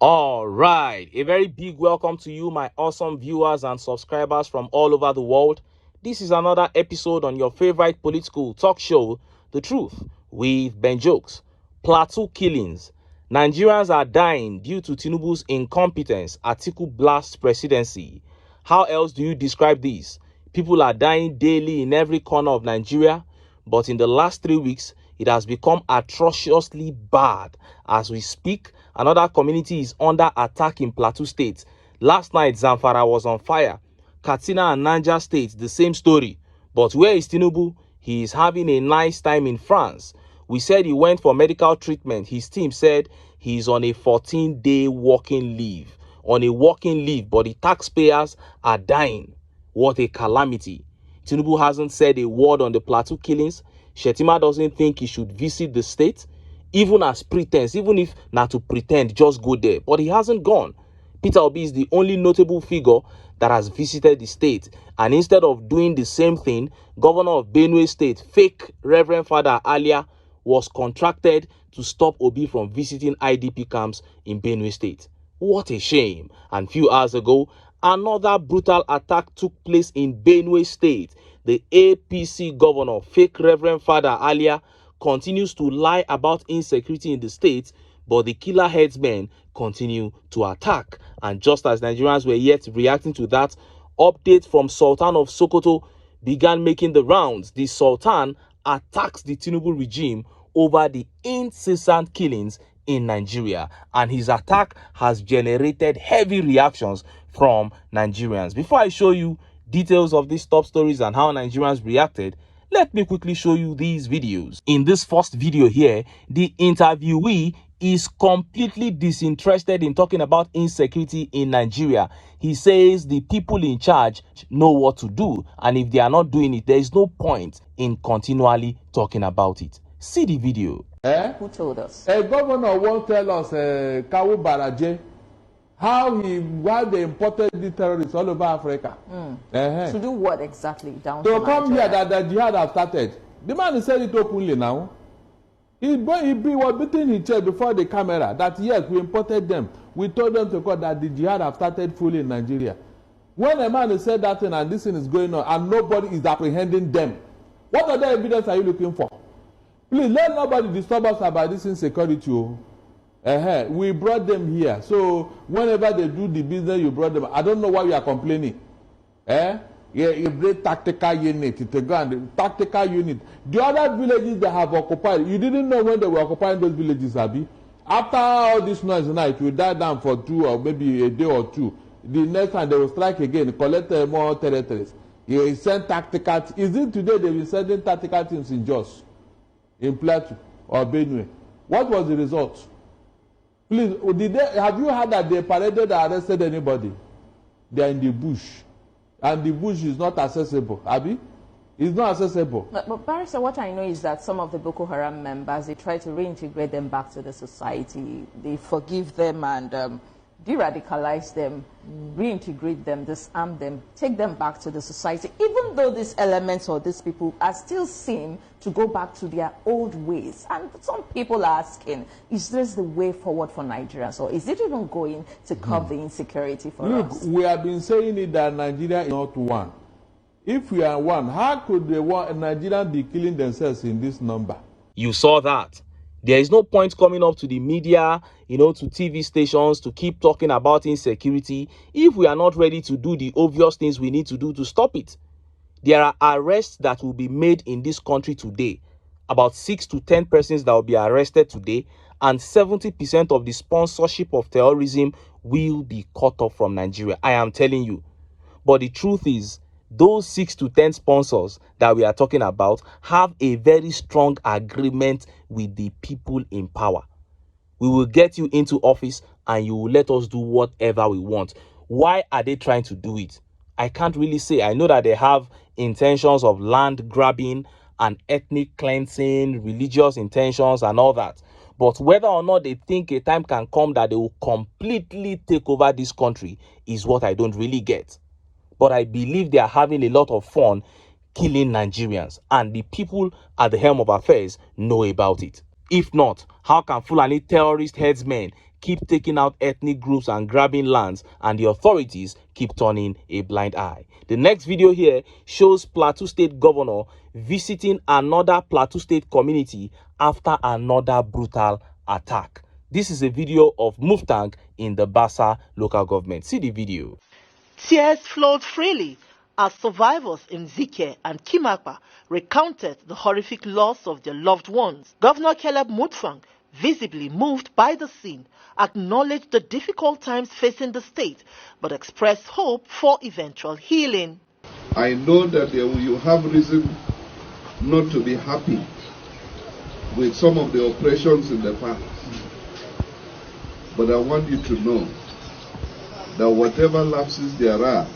All right, a very big welcome to you, my awesome viewers and subscribers from all over the world. This is another episode on your favorite political talk show, The Truth with Ben Jokes. Plateau killings. Nigerians are dying due to TINUBU's incompetence, Atiku blast presidency. How else do you describe this? People are dying daily in every corner of Nigeria, but in the last 3 weeks, it has become atrociously bad. As we speak, another community is under attack in Plateau State. Last night, Zamfara was on fire. Katsina and Niger State, the same story. But where is TINUBU? He is having a nice time in France. We said he went for medical treatment. His team said he is on a 14-day walking leave. On a walking leave, but the taxpayers are dying. What a calamity. TINUBU hasn't said a word on the Plateau killings. Shetima doesn't think he should visit the state, even as pretense, even if not to pretend, just go there. But he hasn't gone. Peter Obi is the only notable figure that has visited the state. And instead of doing the same thing, Governor of Benue State, fake Reverend Father Alia, was contracted to stop Obi from visiting IDP camps in Benue State. What a shame. And few hours ago, another brutal attack took place in Benue State. The APC governor, fake Reverend Father Alia, continues to lie about insecurity in the state, but the killer headsmen continue to attack. And just as Nigerians were yet reacting to that, update from Sultan of Sokoto began making the rounds. The Sultan attacks the TINUBU regime over the incessant killings in Nigeria, and his attack has generated heavy reactions from Nigerians. Before I show you details of these top stories and how Nigerians reacted, let me quickly show you these videos. In this first video here, the interviewee is completely disinterested in talking about insecurity in Nigeria. He says the people in charge know what to do, and if they are not doing it, there is no point in continually talking about it. See the video. Who told us? A governor won't tell us, Kawu Baraje, how they imported the terrorists all over Africa. To do what exactly down to come here that the jihad have started. The man said it openly now. He was beating his chest before the camera that yes, we imported them. We told them to call that the jihad have started fully in Nigeria. When a man said that thing and this thing is going on and nobody is apprehending them, what other evidence are you looking for? Please let nobody disturb us about this insecurity. We brought them here. So whenever they do the business, you brought them. I don't know why you are complaining. You bring tactical unit to go and tactical unit. The other villages they have occupied, you didn't know when they were occupying those villages, Abi. After all this noise tonight, we die down for 2 or maybe a day or 2. The next time they will strike again, collect more territories. You send tactical. Is it today they will sending tactical teams in Jos, in Plateau or Benue? What was the result? Please, have you heard that they paraded or arrested anybody? They are in the bush. And the bush is not accessible. Abi? It's not accessible. But Barrister, what I know is that some of the Boko Haram members, they try to reintegrate them back to the society. They forgive them and de-radicalize them, reintegrate them, disarm them, take them back to the society, even though these elements or these people are still seen to go back to their old ways. And some people are asking, is this the way forward for Nigerians, or is it even going to curb the insecurity for us? Look, we have been saying it that Nigeria is not one. If we are one, how could the Nigerians be killing themselves in this number? You saw that. There is no point coming up to the media, to TV stations to keep talking about insecurity if we are not ready to do the obvious things we need to do to stop it. There are arrests that will be made in this country today. About 6 to 10 persons that will be arrested today, and 70% of the sponsorship of terrorism will be cut off from Nigeria. I am telling you. But the truth is, those 6 to 10 sponsors that we are talking about have a very strong agreement with the people in power. We will get you into office and you will let us do whatever we want. Why are they trying to do it? I can't really say. I know that they have intentions of land grabbing and ethnic cleansing, religious intentions and all that. But whether or not they think a time can come that they will completely take over this country is what I don't really get. But I believe they are having a lot of fun killing Nigerians, and the people at the helm of affairs know about it. If not, how can Fulani terrorist headsmen keep taking out ethnic groups and grabbing lands, and the authorities keep turning a blind eye. The next video here shows Plateau State Governor visiting another Plateau State community after another brutal attack. This is a video of Mutwang in the Bassa local government. See the video. Tears flowed freely as survivors in Zike and Kimakpa recounted the horrific loss of their loved ones. Governor Caleb Mutwang, visibly moved by the scene, acknowledged the difficult times facing the state, but expressed hope for eventual healing. I know that you have reason not to be happy with some of the operations in the past, but I want you to know that whatever lapses there are,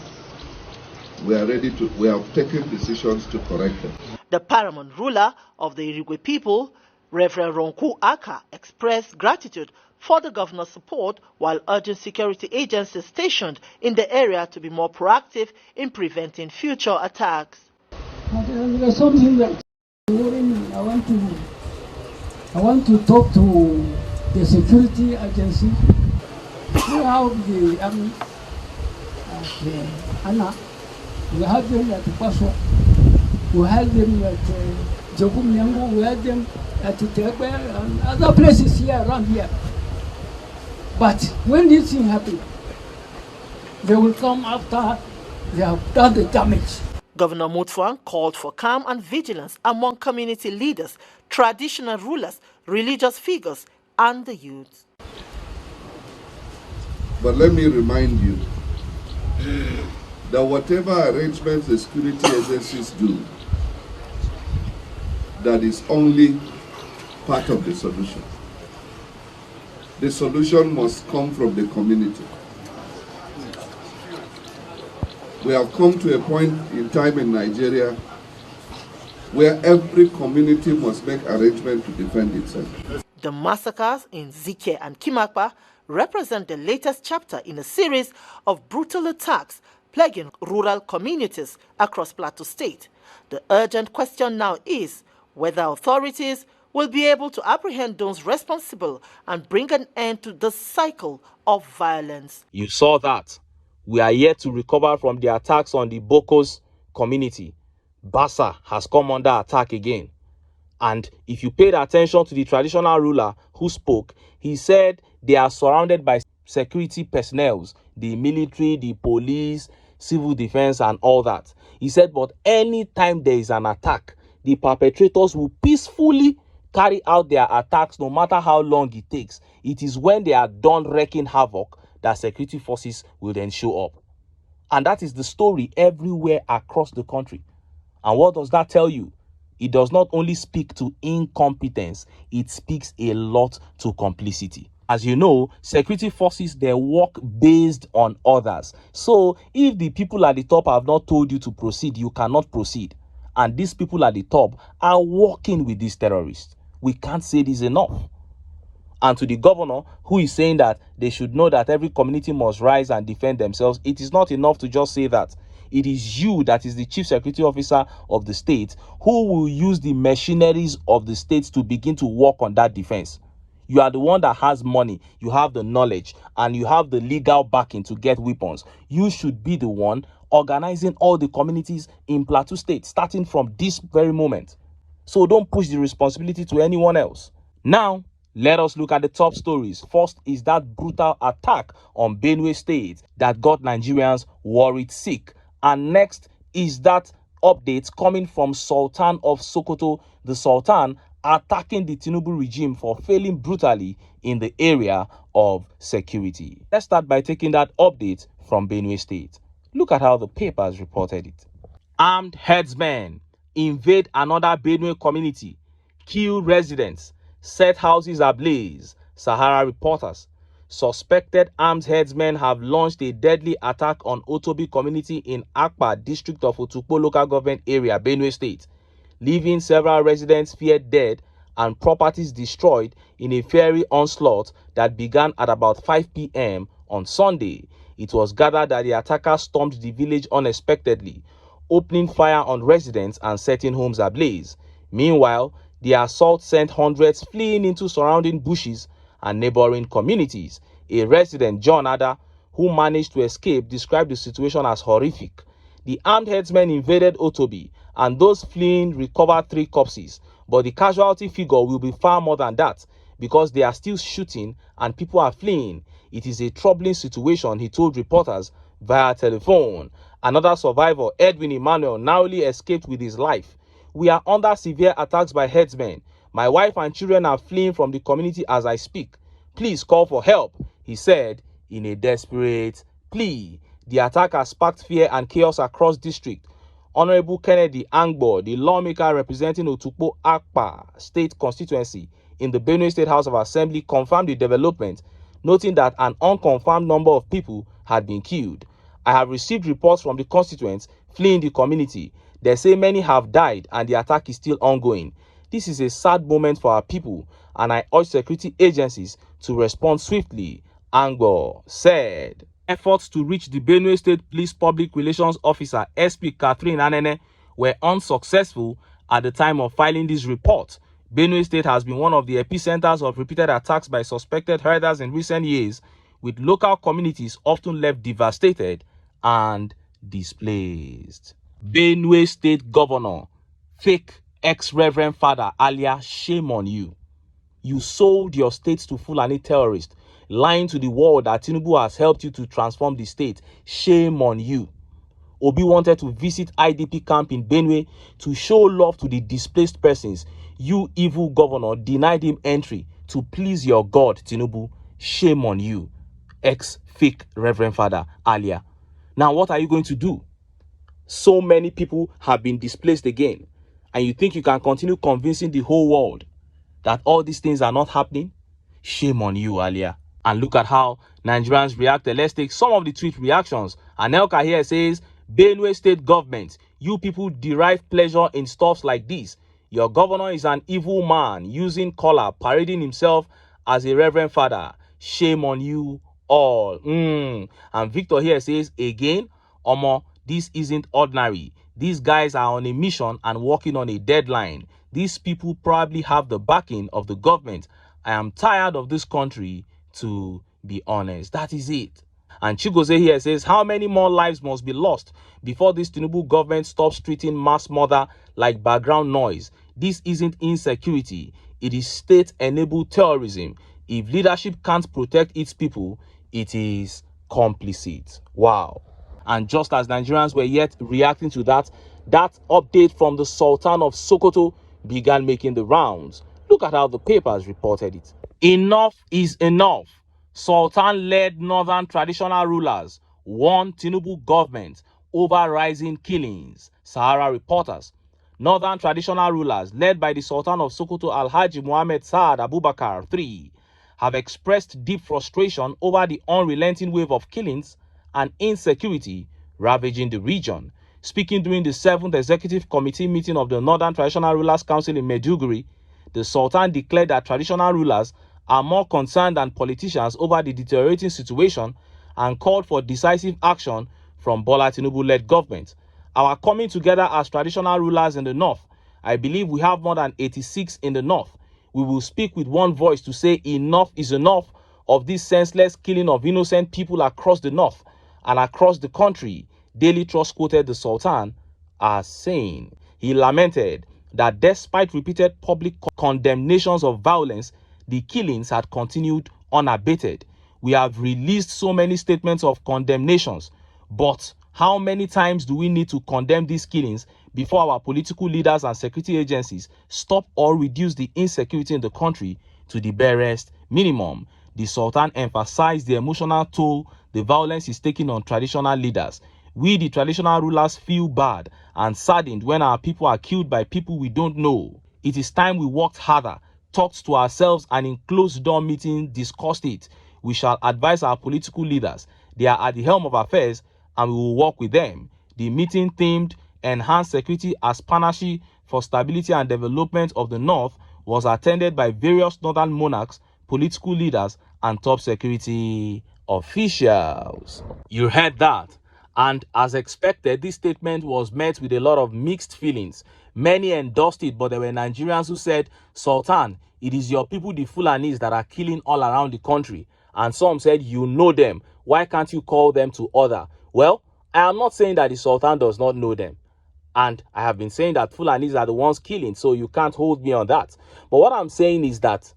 we have taken decisions to correct them. The paramount ruler of the Irigwe people, Reverend Ronku Aka, expressed gratitude for the governor's support while urging security agencies stationed in the area to be more proactive in preventing future attacks. There's something that I want to talk to the security agency. We have the army at Anna. We have them at Paswa. We have them at Jogumyango. We have them at Tepe and other places here around here. But when this thing happens, they will come after they have done the damage. Governor Mutwang called for calm and vigilance among community leaders, traditional rulers, religious figures, and the youth. But let me remind you that whatever arrangements the security agencies do, that is only part of the solution. The solution must come from the community. We have come to a point in time in Nigeria where every community must make arrangements to defend itself. The massacres in Zike and Kimakpa represent the latest chapter in a series of brutal attacks plaguing rural communities across Plateau State. The urgent question now is whether authorities will be able to apprehend those responsible and bring an end to the cycle of violence. You saw that. We are yet to recover from the attacks on the Bokos community. Bassa has come under attack again. And if you paid attention to the traditional ruler who spoke, he said they are surrounded by security personnel, the military, the police, civil defense, and all that. He said, but anytime there is an attack, the perpetrators will peacefully carry out their attacks no matter how long it takes. It is when they are done wreaking havoc that security forces will then show up. And that is the story everywhere across the country. And what does that tell you? It does not only speak to incompetence, it speaks a lot to complicity. As you know, security forces, they work based on others. So if the people at the top have not told you to proceed, you cannot proceed. And these people at the top are working with these terrorists. We can't say this enough. And to the governor who is saying that they should know that every community must rise and defend themselves, it is not enough to just say that. It is you that is the chief security officer of the state who will use the machineries of the state to begin to work on that defense. You are the one that has money, you have the knowledge, and you have the legal backing to get weapons. You should be the one organizing all the communities in Plateau State, starting from this very moment. So don't push the responsibility to anyone else. Now, let us look at the top stories. First is that brutal attack on Benue State that got Nigerians worried sick. And next is that update coming from Sultan of Sokoto, the Sultan attacking the TINUBU regime for failing brutally in the area of security. Let's start by taking that update from Benue State. Look at how the papers reported it. Armed herdsmen invade another Benue community, kill residents, set houses ablaze, Sahara reporters. Suspected armed herdsmen have launched a deadly attack on Otobi community in Akpa district of Otukpo local government area, Benue State, leaving several residents feared dead and properties destroyed in a fiery onslaught that began at about 5 p.m. on Sunday. It was gathered that the attackers stormed the village unexpectedly, opening fire on residents and setting homes ablaze. Meanwhile, the assault sent hundreds fleeing into surrounding bushes and neighboring communities. A resident, John Ada, who managed to escape, described the situation as horrific. The armed herdsmen invaded Otobi, and those fleeing recovered 3 corpses. But the casualty figure will be far more than that, because they are still shooting and people are fleeing. It is a troubling situation, he told reporters via telephone. Another survivor, Edwin Emmanuel, narrowly escaped with his life. We are under severe attacks by herdsmen. My wife and children are fleeing from the community as I speak. Please call for help, he said in a desperate plea. The attack has sparked fear and chaos across district. Honorable Kennedy Angbo, the lawmaker representing Otukpo Akpa State constituency in the Benue State House of Assembly, confirmed the development, noting that an unconfirmed number of people had been killed. I have received reports from the constituents fleeing the community. They say many have died and the attack is still ongoing. This is a sad moment for our people, and I urge security agencies to respond swiftly, Angbo said. Efforts to reach the Benue State Police Public Relations Officer, SP Catherine Anene, were unsuccessful at the time of filing this report. Benue State has been one of the epicenters of repeated attacks by suspected herders in recent years, with local communities often left devastated and displaced. Benue State Governor, fake ex-reverend father Alia, shame on you. You sold your state to Fulani terrorists, lying to the world that TINUBU has helped you to transform the state. Shame on you. Obi wanted to visit IDP camp in Benue to show love to the displaced persons. You evil governor denied him entry to please your God, TINUBU. Shame on you, ex-fake Reverend Father Alia. Now, what are you going to do? So many people have been displaced again, and you think you can continue convincing the whole world that all these things are not happening? Shame on you, Alia. And look at how Nigerians reacted. Let's take some of the tweet reactions. Anelka here says, Benue State government, you people derive pleasure in stuffs like this. Your governor is an evil man using color, parading himself as a reverend father. Shame on you all. And Victor here says, again, Omo, this isn't ordinary. These guys are on a mission and working on a deadline. These people probably have the backing of the government. I am tired of this country, to be honest. That is it. And Chigoze here says, how many more lives must be lost before this TINUBU government stops treating mass murder like background noise? This isn't insecurity. It is state-enabled terrorism. If leadership can't protect its people, it is complicit. Wow. And just as Nigerians were yet reacting to that update from the Sultan of Sokoto began making the rounds. Look at how the papers reported it. Enough is enough. Sultan-led northern traditional rulers warn TINUBU government over rising killings. Sahara reporters. Northern traditional rulers led by the Sultan of Sokoto Alhaji Muhammad Saad Abubakar III have expressed deep frustration over the unrelenting wave of killings and insecurity ravaging the region. Speaking during the 7th Executive Committee meeting of the Northern Traditional Rulers Council in Maiduguri, the Sultan declared that traditional rulers are more concerned than politicians over the deteriorating situation and called for decisive action from Bola Tinubu-led government. Our coming together as traditional rulers in the north, I believe we have more than 86 in the north. We will speak with one voice to say enough is enough of this senseless killing of innocent people across the north and across the country, Daily Trust quoted the Sultan as saying. He lamented that despite repeated public condemnations of violence, the killings had continued unabated. We have released so many statements of condemnations, but how many times do we need to condemn these killings before our political leaders and security agencies stop or reduce the insecurity in the country to the barest minimum? The Sultan emphasized the emotional toll the violence is taking on traditional leaders. We, the traditional rulers, feel bad and saddened when our people are killed by people we don't know. It is time we worked harder, talked to ourselves, and in closed-door meetings discussed it. We shall advise our political leaders. They are at the helm of affairs, and we will work with them. The meeting themed Enhanced Security as Panacea for Stability and Development of the North was attended by various northern monarchs, political leaders, and top security officials. You heard that. And as expected, this statement was met with a lot of mixed feelings. Many endorsed it, but there were Nigerians who said, Sultan, It is your people, the Fulanis, that are killing all around the country. And some said, you know them. Why can't you call them to order? Well, I am not saying that the Sultan does not know them. And I have been saying that Fulanis are the ones killing, so you can't hold me on that. But what I'm saying is that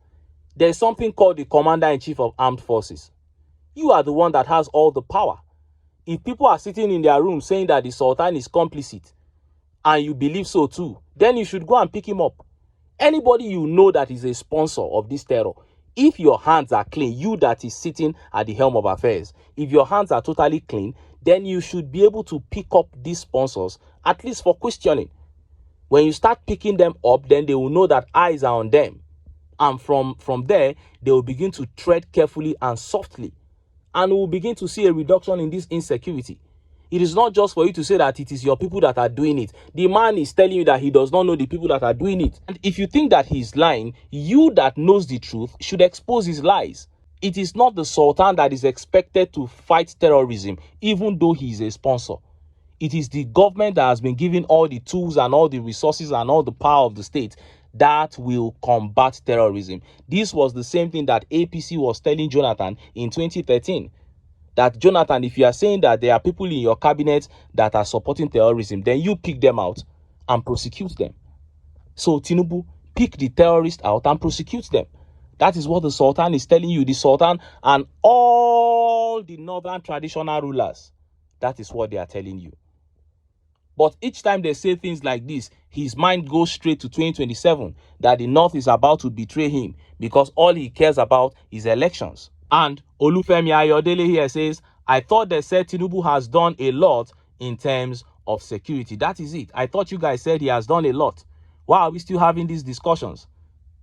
there's something called the Commander-in-Chief of Armed Forces. You are the one that has all the power. If people are sitting in their room saying that the Sultan is complicit, and you believe so too, then you should go and pick him up. Anybody you know that is a sponsor of this terror, if your hands are clean, you that is sitting at the helm of affairs, if your hands are totally clean, then you should be able to pick up these sponsors, at least for questioning. When you start picking them up, then they will know that eyes are on them. And from there, they will begin to tread carefully and softly. And we will begin to see a reduction in this insecurity. It is not just for you to say that it is your people that are doing it. The man is telling you that he does not know the people that are doing it. And if you think that he's lying, you that knows the truth should expose his lies. It is not the Sultan that is expected to fight terrorism, even though he is a sponsor. It is the government that has been given all the tools and all the resources and all the power of the state that will combat terrorism. This was the same thing that APC was telling Jonathan in 2013. That Jonathan, if you are saying that there are people in your cabinet that are supporting terrorism, then you pick them out and prosecute them. So TINUBU, pick the terrorists out and prosecute them. That is what the Sultan is telling you. The Sultan and all the northern traditional rulers. That is what they are telling you. But each time they say things like this, his mind goes straight to 2027, that the North is about to betray him because all he cares about is elections. And Olufemi Ayodele here says, I thought they said TINUBU has done a lot in terms of security. That is it. I thought you guys said he has done a lot. Why are we still having these discussions?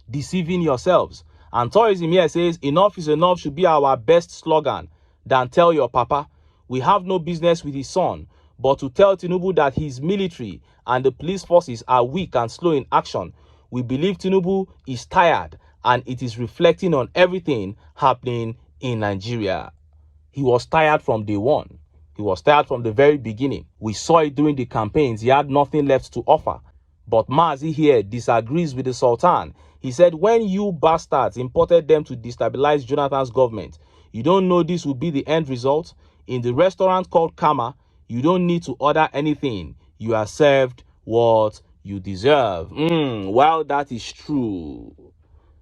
Deceiving yourselves. And tourism here says, enough is enough should be our best slogan than tell your papa. We have no business with his son, but to tell TINUBU that his military and the police forces are weak and slow in action. We believe TINUBU is tired and it is reflecting on everything happening in Nigeria. He was tired from day one. He was tired from the very beginning. We saw it during the campaigns. He had nothing left to offer. But Mazi here disagrees with the Sultan. He said, when you bastards imported them to destabilize Jonathan's government, you don't know this will be the end result? In the restaurant called Kama, you don't need to order anything. You are served what you deserve. Well, that is true.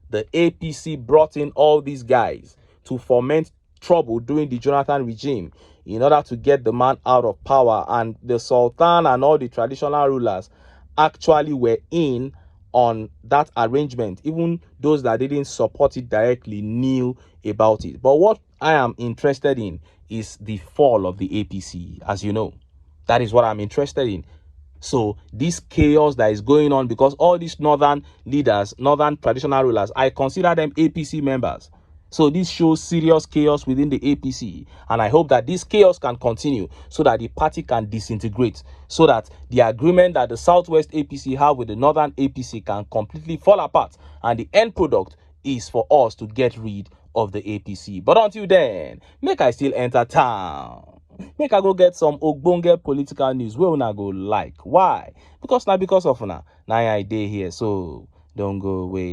The APC brought in all these guys to foment trouble during the Jonathan regime in order to get the man out of power. And the Sultan and all the traditional rulers actually were in on that arrangement. Even those that didn't support it directly knew about it. But what I am interested in is the fall of the APC, as you know. That is what I'm interested in. So this chaos that is going on, because all these northern leaders, northern traditional rulers, I consider them APC members. So this shows serious chaos within the APC. And I hope that this chaos can continue so that the party can disintegrate, so that the agreement that the Southwest APC have with the Northern APC can completely fall apart. And the end product is for us to get rid of the APC. But until then, make I still enter town. Make I go get some ogbonge political news where una go like. Why? Because now because of una. Now I dey here, so don't go away.